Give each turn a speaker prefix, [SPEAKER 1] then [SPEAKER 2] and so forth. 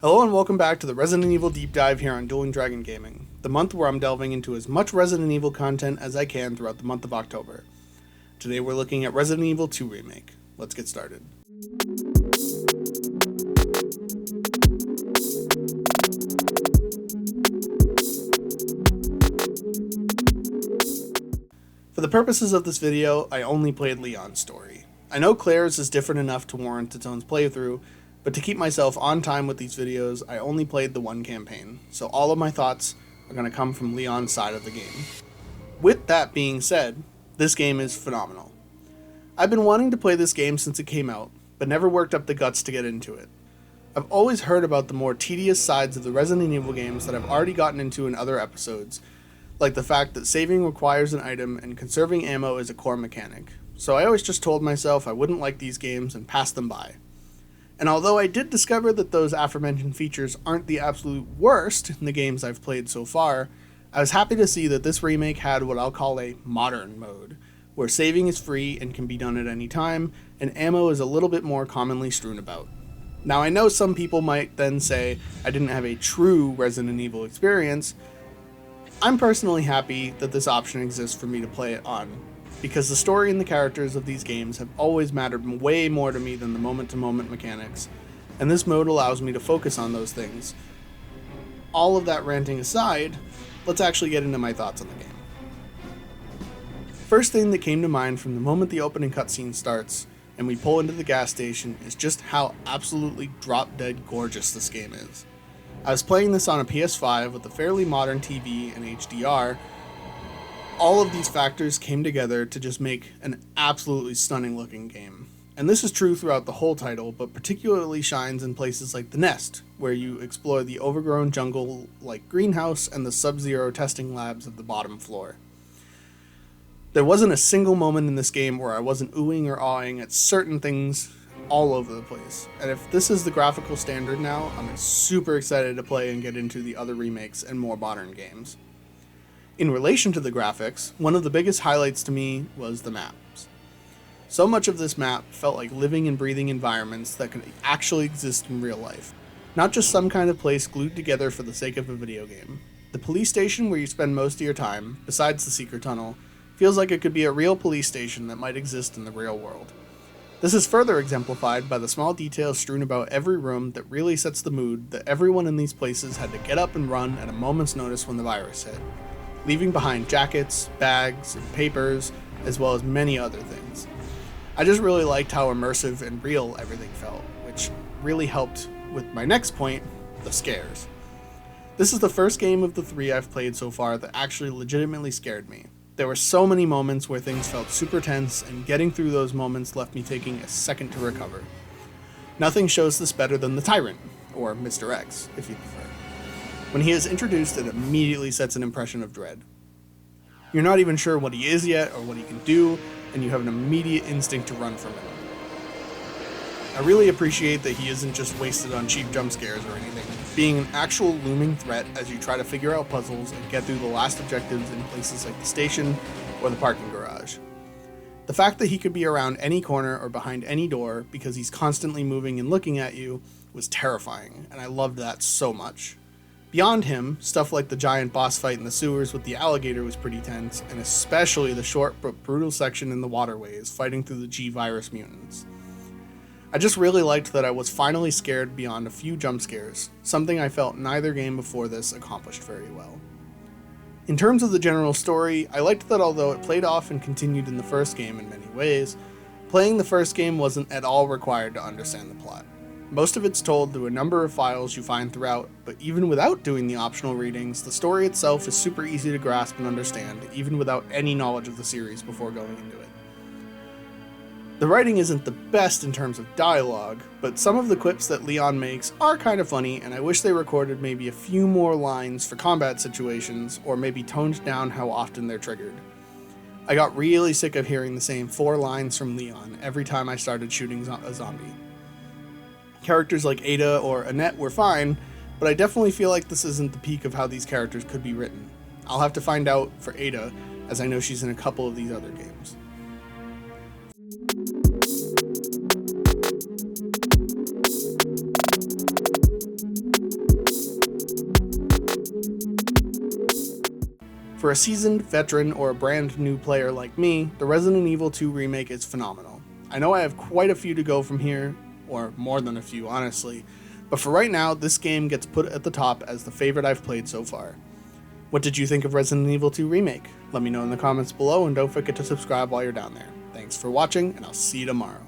[SPEAKER 1] Hello and welcome back to the Resident Evil Deep Dive here on Dueling Dragon Gaming, the month where I'm delving into as much Resident Evil content as I can throughout the month of October. Today we're looking at Resident Evil 2 Remake. Let's get started. For the purposes of this video, I only played Leon's story. I know Claire's is different enough to warrant its own playthrough, but to keep myself on time with these videos, I only played the one campaign, so all of my thoughts are going to come from Leon's side of the game. With that being said, this game is phenomenal. I've been wanting to play this game since it came out, but never worked up the guts to get into it. I've always heard about the more tedious sides of the Resident Evil games that I've already gotten into in other episodes, like the fact that saving requires an item and conserving ammo is a core mechanic, so I always just told myself I wouldn't like these games and passed them by. And although I did discover that those aforementioned features aren't the absolute worst in the games I've played so far, I was happy to see that this remake had what I'll call a modern mode, where saving is free and can be done at any time, and ammo is a little bit more commonly strewn about. Now I know some people might then say I didn't have a true Resident Evil experience. I'm personally happy that this option exists for me to play it on, because the story and the characters of these games have always mattered way more to me than the moment-to-moment mechanics, and this mode allows me to focus on those things. All of that ranting aside, let's actually get into my thoughts on the game. First thing that came to mind from the moment the opening cutscene starts and we pull into the gas station is just how absolutely drop-dead gorgeous this game is. I was playing this on a PS5 with a fairly modern TV and HDR. All of these factors came together to just make an absolutely stunning looking game. And this is true throughout the whole title, but particularly shines in places like the Nest, where you explore the overgrown jungle-like greenhouse and the Sub-Zero testing labs of the bottom floor. There wasn't a single moment in this game where I wasn't oohing or awing at certain things all over the place. And if this is the graphical standard now, I'm super excited to play and get into the other remakes and more modern games. In relation to the graphics, one of the biggest highlights to me was the maps. So much of this map felt like living and breathing environments that could actually exist in real life, not just some kind of place glued together for the sake of a video game. The police station where you spend most of your time, besides the secret tunnel, feels like it could be a real police station that might exist in the real world. This is further exemplified by the small details strewn about every room that really sets the mood that everyone in these places had to get up and run at a moment's notice when the virus hit, leaving behind jackets, bags, and papers, as well as many other things. I just really liked how immersive and real everything felt, which really helped with my next point, the scares. This is the first game of the 3 I've played so far that actually legitimately scared me. There were so many moments where things felt super tense, and getting through those moments left me taking a second to recover. Nothing shows this better than the Tyrant, or Mr. X, if you prefer. When he is introduced, it immediately sets an impression of dread. You're not even sure what he is yet or what he can do, and you have an immediate instinct to run from him. I really appreciate that he isn't just wasted on cheap jump scares or anything, being an actual looming threat as you try to figure out puzzles and get through the last objectives in places like the station or the parking garage. The fact that he could be around any corner or behind any door because he's constantly moving and looking at you was terrifying, and I loved that so much. Beyond him, stuff like the giant boss fight in the sewers with the alligator was pretty tense, and especially the short but brutal section in the waterways fighting through the G-Virus mutants. I just really liked that I was finally scared beyond a few jump scares, something I felt neither game before this accomplished very well. In terms of the general story, I liked that although it played off and continued in the first game in many ways, playing the first game wasn't at all required to understand the plot. Most of it's told through a number of files you find throughout, but even without doing the optional readings, the story itself is super easy to grasp and understand, even without any knowledge of the series before going into it. The writing isn't the best in terms of dialogue, but some of the quips that Leon makes are kind of funny, and I wish they recorded maybe a few more lines for combat situations, or maybe toned down how often they're triggered. I got really sick of hearing the same 4 lines from Leon every time I started shooting a zombie. Characters like Ada or Annette were fine, but I definitely feel like this isn't the peak of how these characters could be written. I'll have to find out for Ada, as I know she's in a couple of these other games. For a seasoned veteran or a brand new player like me, the Resident Evil 2 remake is phenomenal. I know I have quite a few to go from here, or more than a few honestly, but for right now, this game gets put at the top as the favorite I've played so far. What did you think of Resident Evil 2 Remake? Let me know in the comments below, and don't forget to subscribe while you're down there. Thanks for watching, and I'll see you tomorrow.